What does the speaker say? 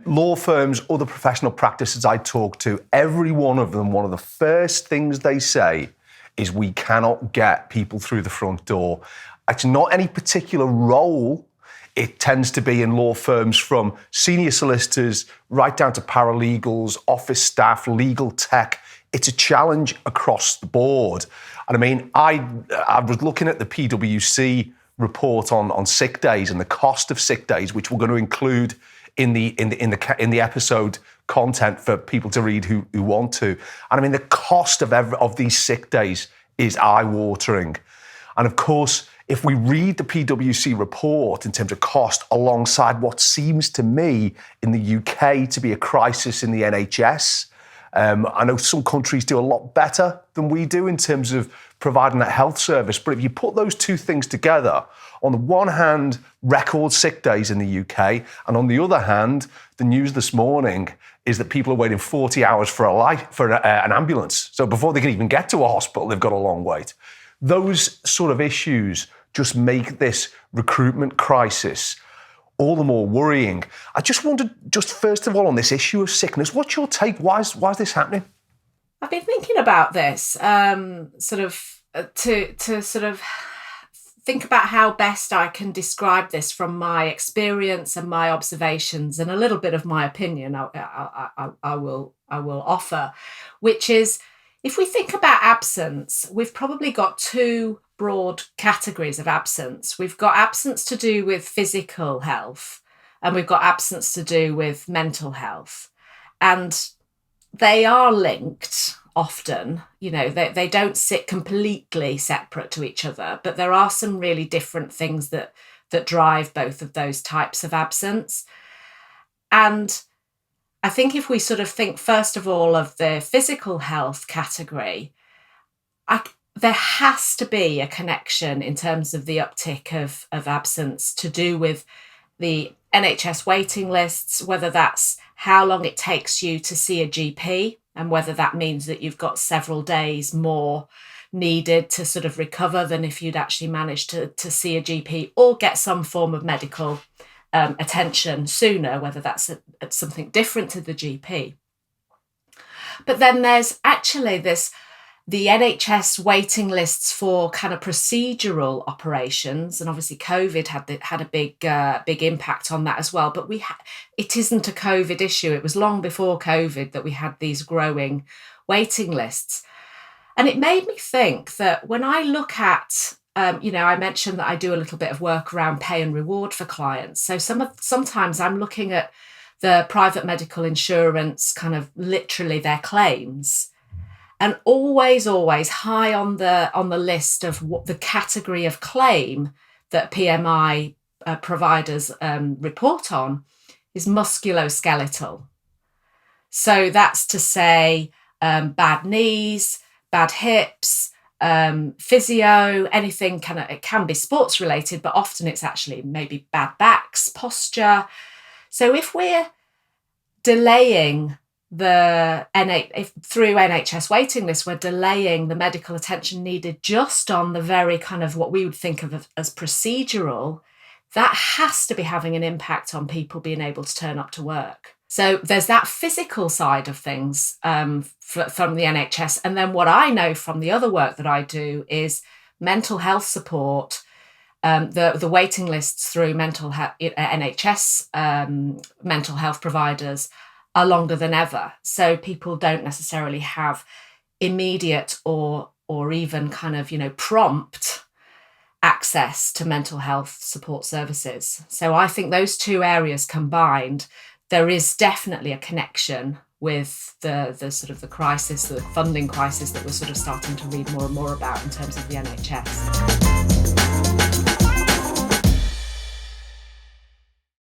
law firms, other professional practices I talk to, every one of them, one of the first things they say is we cannot get people through the front door. It's not any particular role. It tends to be in law firms from senior solicitors right down to paralegals, office staff, legal tech. It's a challenge across the board. And I mean, I was looking at the PwC report on sick days and the cost of sick days, which we're going to include in the episode content for people to read who want to. And I mean, the cost of these sick days is eye-watering. And of course, if we read the PwC report in terms of cost alongside what seems to me in the UK to be a crisis in the NHS, I know some countries do a lot better than we do in terms of providing that health service. But if you put those two things together, on the one hand, record sick days in the UK, and on the other hand, the news this morning is that people are waiting 40 hours for an ambulance. So before they can even get to a hospital, they've got a long wait. Those sort of issues just make this recruitment crisis all the more worrying. I just wondered, just first of all, on this issue of sickness, what's your take? Why is this happening? I've been thinking about this, to think about how best I can describe this from my experience and my observations, and a little bit of my opinion I will offer, which is, if we think about absence, we've probably got two broad categories of absence. We've got absence to do with physical health, and we've got absence to do with mental health. And they are linked often, they don't sit completely separate to each other, but there are some really different things that drive both of those types of absence. And I think if we sort of think, first of all, of the physical health category, there has to be a connection in terms of the uptick of absence to do with the NHS waiting lists, whether that's how long it takes you to see a GP, and whether that means that you've got several days more needed to sort of recover than if you'd actually managed to see a GP or get some form of medical attention sooner, whether that's something different to the GP. But then there's actually the NHS waiting lists for kind of procedural operations, and obviously COVID had a big impact on that as well. But it isn't a COVID issue. It was long before COVID that we had these growing waiting lists, and it made me think that when I look at, I mentioned that I do a little bit of work around pay and reward for clients. So sometimes I'm looking at the private medical insurance, kind of literally their claims. And always high on the list of what the category of claim that PMI providers report on is musculoskeletal. So that's to say bad knees, bad hips, physio, anything it can be sports related, but often it's actually maybe bad backs, posture. So if we're delaying through NHS waiting lists, we're delaying the medical attention needed just on the very kind of what we would think of as procedural, that has to be having an impact on people being able to turn up to work. So there's that physical side of things from the NHS. And then what I know from the other work that I do is mental health support. The waiting lists through NHS mental health providers are longer than ever. So people don't necessarily have immediate or even kind of, prompt access to mental health support services. So I think those two areas combined, there is definitely a connection with the sort of the crisis, the funding crisis that we're sort of starting to read more and more about in terms of the NHS.